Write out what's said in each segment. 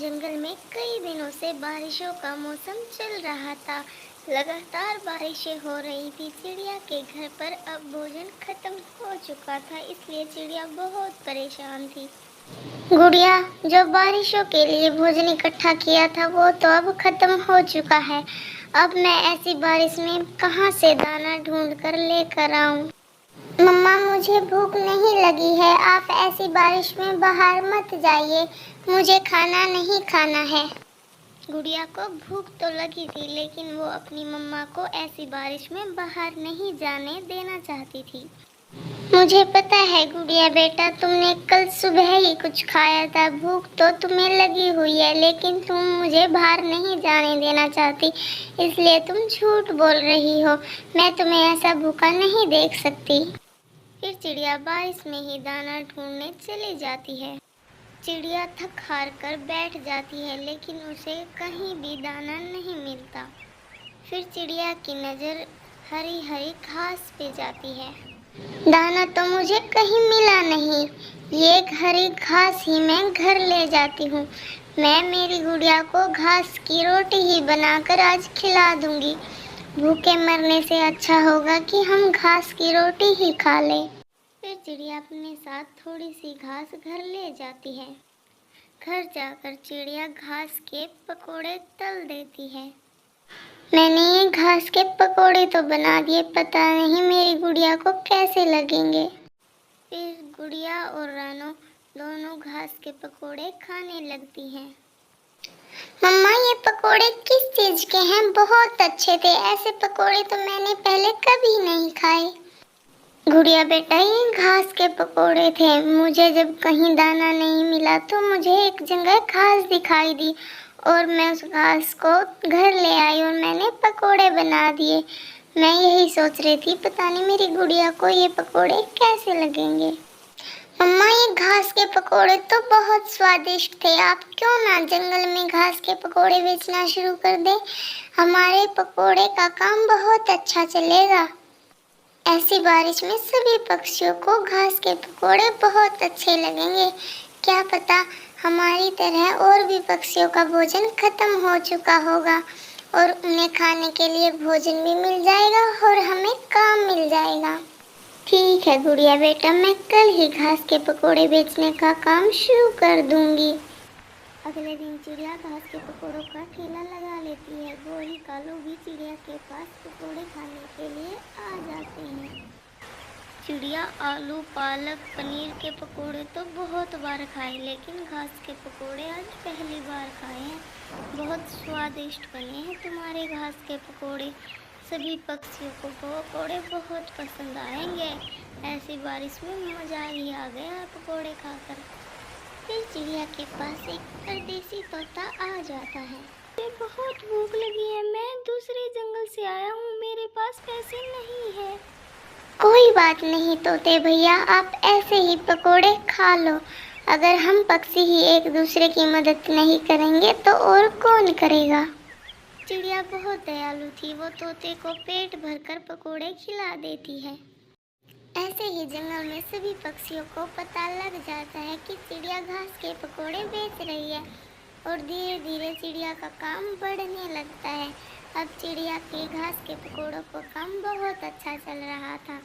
जंगल में कई दिनों से बारिशों का मौसम चल रहा था। लगातार बारिशें हो रही थी। चिड़िया के घर पर अब भोजन खत्म हो चुका था, इसलिए चिड़िया बहुत परेशान थी। गुड़िया, जो बारिशों के लिए भोजन इकट्ठा किया था वो तो अब खत्म हो चुका है। अब मैं ऐसी बारिश में कहाँ से दाना ढूंढ कर लेकर आऊं? मम्मा, मुझे भूख नहीं लगी है। आप ऐसी बारिश में बाहर मत जाइए। मुझे खाना नहीं खाना है। गुड़िया को भूख तो लगी थी, लेकिन वो अपनी मम्मा को ऐसी बारिश में बाहर नहीं जाने देना चाहती थी। मुझे पता है गुड़िया बेटा, तुमने कल सुबह ही कुछ खाया था। भूख तो तुम्हें लगी हुई है, लेकिन तुम मुझे बाहर नहीं जाने देना चाहती, इसलिए तुम झूठ बोल रही हो। मैं तुम्हें ऐसा भूखा नहीं देख सकती। फिर चिड़िया बारिश में ही दाना ढूंढने चली जाती है। चिड़िया थक हार कर बैठ जाती है, लेकिन उसे कहीं भी दाना नहीं मिलता। फिर चिड़िया की नज़र हरी हरी घास पे जाती है। दाना तो मुझे कहीं मिला नहीं। ये हरी घास ही मैं घर ले जाती हूँ। मैं मेरी गुड़िया को घास की रोटी ही बनाकर आज खिला दूंगी। भूखे मरने से अच्छा होगा कि हम घास की रोटी ही खा लें। फिर चिड़िया अपने साथ थोड़ी सी घास घर ले जाती है। घर जाकर चिड़िया घास के पकोड़े तल देती है। मैंने ये घास के पकोड़े तो बना दिए, पता नहीं मेरी गुड़िया को कैसे लगेंगे। फिर गुड़िया और रानो दोनों घास के पकोड़े खाने लगती हैं। मम्मा, ये पकोड़े किस चीज के हैं? बहुत अच्छे थे। ऐसे पकोड़े तो मैंने पहले कभी नहीं खाए। गुड़िया बेटा, ये घास के पकोड़े थे। मुझे जब कहीं दाना नहीं मिला तो मुझे एक जगह घास दिखाई दी और मैं उस घास को घर ले आई और मैंने पकोड़े बना दिए। मैं यही सोच रही थी, पता नहीं मेरी गुड़िया को ये पकोड़े कैसे लगेंगे। मम्मा, ये घास के पकोड़े तो बहुत स्वादिष्ट थे। आप क्यों ना जंगल में घास के पकोड़े बेचना शुरू कर दें? हमारे पकोड़े का काम बहुत अच्छा चलेगा। ऐसी बारिश में सभी पक्षियों को घास के पकोड़े बहुत अच्छे लगेंगे। क्या पता हमारी तरह और भी पक्षियों का भोजन खत्म हो चुका होगा और उन्हें खाने के लिए भोजन भी मिल जाएगा और हमें काम मिल जाएगा। ठीक है गुड़िया बेटा, मैं कल ही घास के पकोड़े बेचने का काम शुरू कर दूंगी। अगले दिन चिड़िया घास के पकोड़ों का ठेला लगा लेती है। गोरी कालू भी चिड़िया के पास पकोड़े खाने के लिए आ जाते हैं। चिड़िया आलू पालक पनीर के पकोड़े तो बहुत बार खाए, लेकिन घास के पकोड़े आज पहली बार खाए हैं। बहुत स्वादिष्ट बने हैं तुम्हारे घास के पकोड़े। सभी पक्षियों को पकोड़े बहुत पसंद आएंगे। ऐसी बारिश में मज़ा ही आ गया पकोड़े खाकर। फिर चिड़िया के पास एक परदेसी तोता आ जाता है। मुझे बहुत भूख लगी है। मैं दूसरे जंगल से आया हूँ, मेरे पास पैसे नहीं है। कोई बात नहीं तोते भैया, आप ऐसे ही पकोड़े खा लो। अगर हम पक्षी ही एक दूसरे की मदद नहीं करेंगे तो और कौन करेगा। चिड़िया बहुत दयालु थी। वो तोते को पेट भरकर पकोड़े खिला देती है। ऐसे ही जंगल में सभी पक्षियों को पता लग जाता है कि चिड़िया घास के पकोड़े बेच रही है और धीरे धीरे चिड़िया का काम बढ़ने लगता है। अब चिड़िया के घास के पकोड़ों का काम बहुत अच्छा चल रहा था।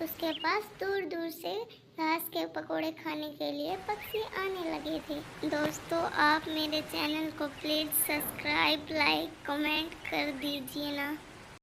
उसके पास दूर दूर से घास के पकोड़े खाने के लिए पक्षी आने लगे थे। दोस्तों, आप मेरे चैनल को प्लीज़ सब्सक्राइब, लाइक, कमेंट कर दीजिए ना।